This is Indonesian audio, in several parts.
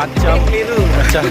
4 jam. Keliru. Aja.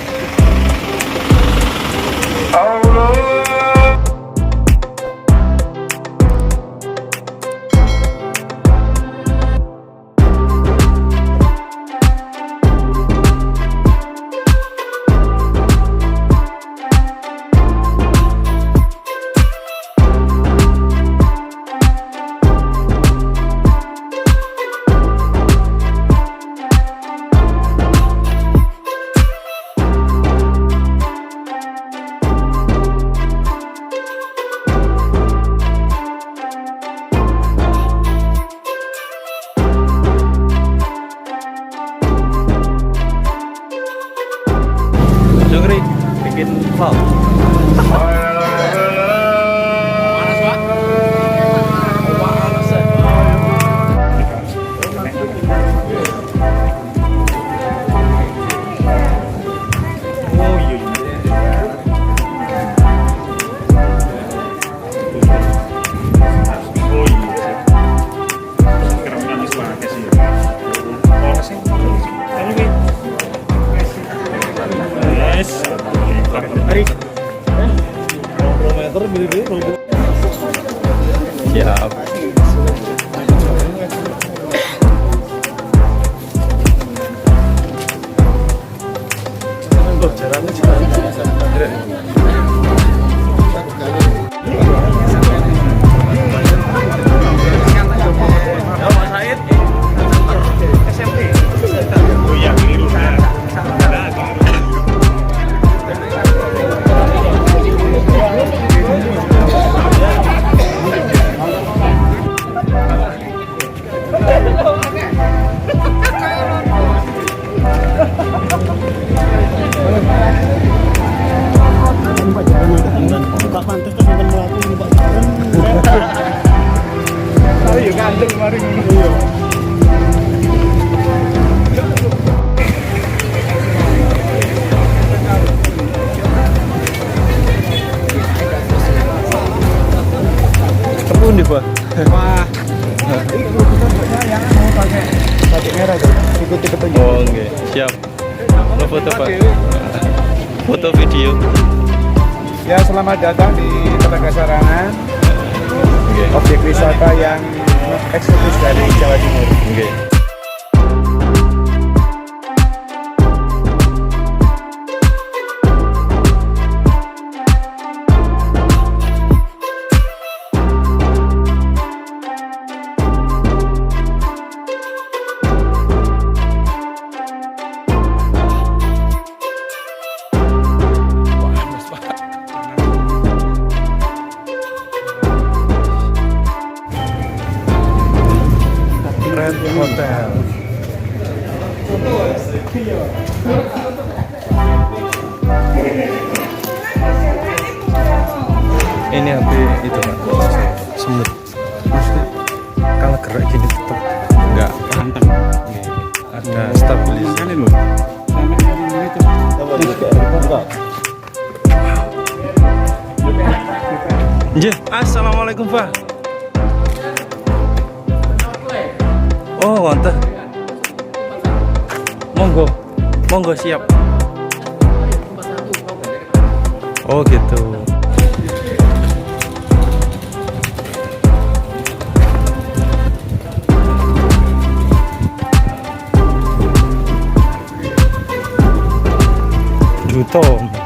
Jungri bikin vlog. Panas, Pak? Panas ya. Oh iya. Oh iya. Kerapnya habis pakai sih. Oh sih. Ini yes. Hari. Meter beli-beli. Siap. Oh iya, keliru. Pak Pantes kan sampai melakukan Pak Jaran. Tapi yuk kandeng kemarin. Iya. Kepun di Pak. Wah. Ini kita yang mau pakai batik merah tuh. Ikuti petunjuk. Oh, nggih. Siap. Mau foto, Pak. Foto video. Ya, selamat datang di Telaga Sarangan, Nggih. objek wisata yang eksklusif dari Jawa Timur. Nggih. Red Hotel. Ini HP itu, Pak. Semut. Maksudnya kalau gerak gini tetap enggak Hantam. ada stabilisasi. Kan lho. Nggih. Assalamualaikum, Pak. Oh, wonten. Monggo. Monggo siap. Oh, gitu. Juto.